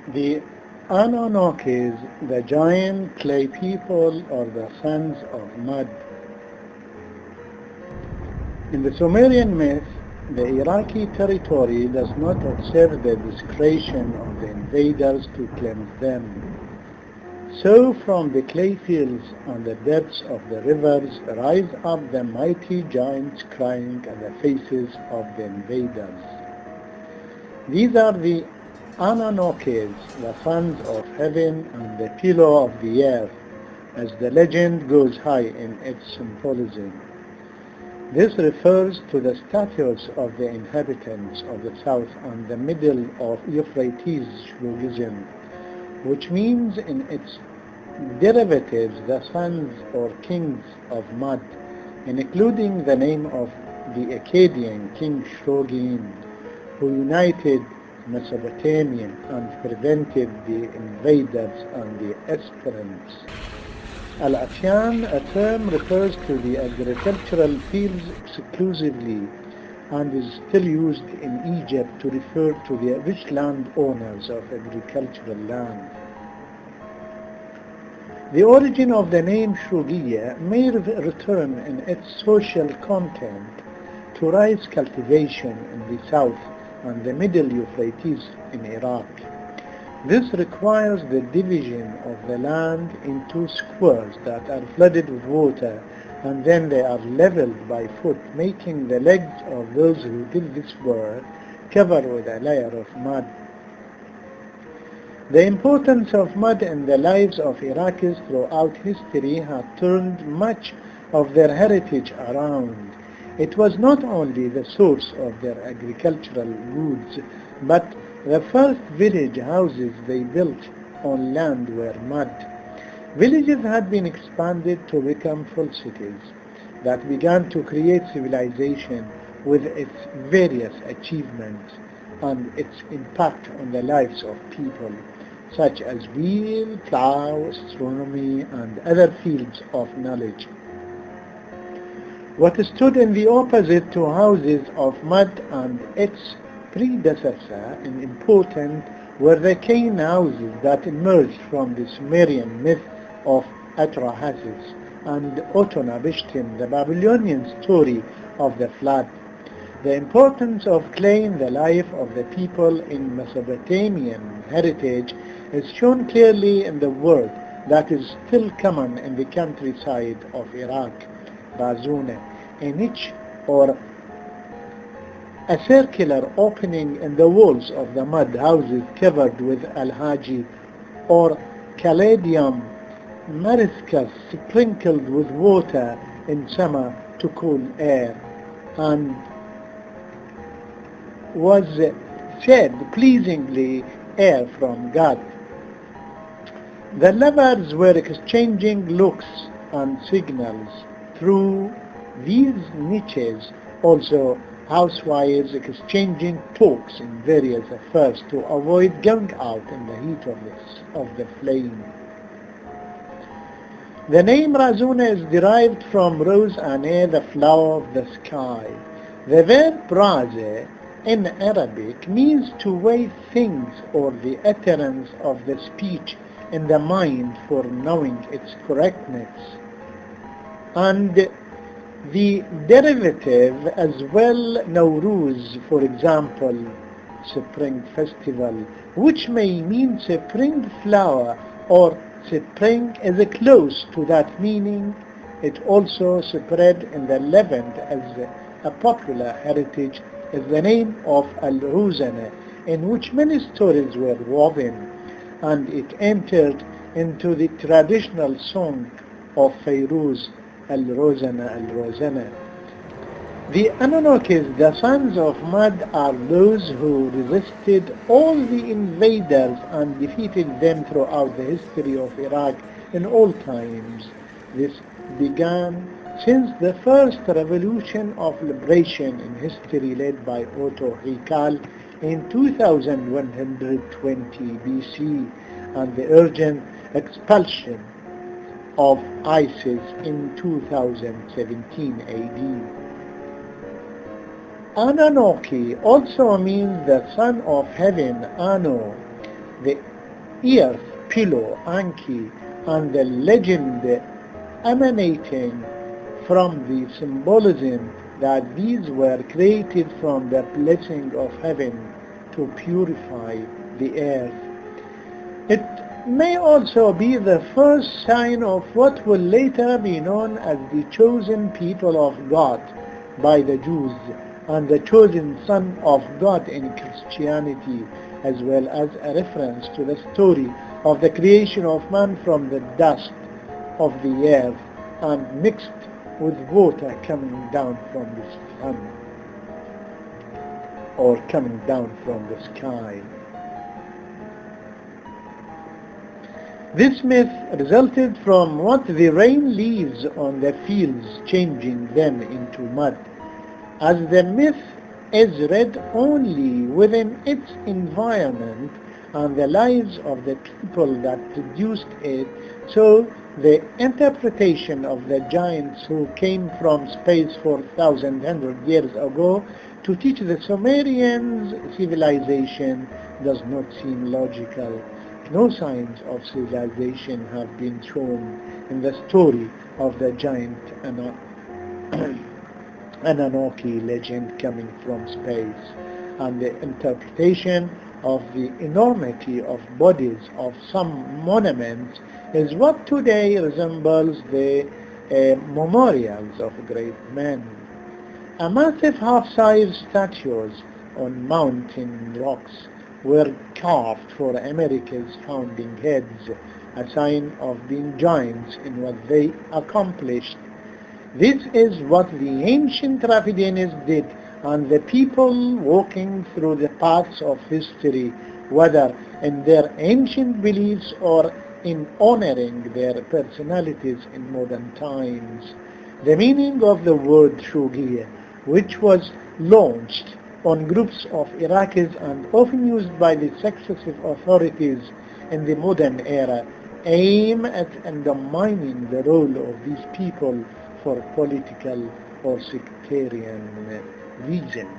The Anunnakis, the giant clay people, or the sons of mud. In the Sumerian myth, the Iraqi territory does not observe the discretion of the invaders to cleanse them. So from the clay fields and the depths of the rivers rise up the mighty giants crying at the faces of the invaders. These are the Anunnakis, the sons of heaven and the pillow of the earth, as the legend goes high in its symbolism. This refers to the status of the inhabitants of the south and the middle of Euphrates Shrugism, which means in its derivatives the sons or kings of mud, including the name of the Akkadian king Shrogin, who united Mesopotamia and prevented the invaders and the aspirants. Al-Afyan, a term, refers to the agricultural fields exclusively and is still used in Egypt to refer to the rich landowners of agricultural land. The origin of the name Shrugiya may return in its social content to rice cultivation in the south and the middle Euphrates in Iraq. This requires the division of the land into squares that are flooded with water, and then they are leveled by foot, making the legs of those who did this work covered with a layer of mud. The importance of mud in the lives of Iraqis throughout history had turned much of their heritage around. It was not only the source of their agricultural goods, but the first village houses they built on land were mud. Villages had been expanded to become full cities that began to create civilization with its various achievements and its impact on the lives of people, such as wheel, plow, astronomy, and other fields of knowledge. What stood in the opposite to houses of mud and its predecessor in importance were the cane houses that emerged from the Sumerian myth of Atrahasis and Utunabishtim, the Babylonian story of the flood. The importance of clay in the life of the people in Mesopotamian heritage is shown clearly in the word that is still common in the countryside of Iraq, Razuna, a niche or a circular opening in the walls of the mud houses covered with alhaji or caladium mariscus sprinkled with water in summer to cool air, and was said pleasingly air from God. The lovers were exchanging looks and signals through these niches, also housewives exchanging talks in various affairs to avoid going out in the heat of the flame. The name Razuna is derived from Rose Aneh, the flower of the sky. The verb raze in Arabic means to weigh things or the utterance of the speech in the mind for knowing its correctness. And the derivative as well, Nowruz, for example, spring festival, which may mean spring flower or spring is close to that meaning. It also spread in the Levant as a popular heritage is the name of Al-Ruzana, in which many stories were woven, and it entered into the traditional song of Fairuz, Al-Rozana, Al-Rozana. The Anunnakis, the sons of mud, are those who resisted all the invaders and defeated them throughout the history of Iraq in all times. This began since the first revolution of liberation in history led by Otto Hikal in 2120 BC and the urgent expulsion of ISIS in 2017 AD. Anunnaki also means the son of heaven, Anu, the earth, pillow, Anki, and the legend emanating from the symbolism that these were created from the blessing of heaven to purify the earth. It may also be the first sign of what will later be known as the chosen people of God by the Jews and the chosen Son of God in Christianity, as well as a reference to the story of the creation of man from the dust of the earth and mixed with water coming down from the sun or coming down from the sky. This myth resulted from what the rain leaves on the fields changing them into mud. As the myth is read only within its environment and the lives of the people that produced it, so the interpretation of the giants who came from space 4,100 years ago to teach the Sumerians civilization does not seem logical. No signs of civilization have been shown in the story of the giant Anonaki legend coming from space, and the interpretation of the enormity of bodies of some monuments is what today resembles the memorials of great men. A massive half-size statues on mountain rocks were carved for America's founding heads, a sign of being giants in what they accomplished. This is what the ancient Dravidians did, and the people walking through the paths of history, whether in their ancient beliefs or in honoring their personalities in modern times. The meaning of the word Shogiyah, which was launched on groups of Iraqis and often used by the successive authorities in the modern era, aim at undermining the role of these people for political or sectarian reasons.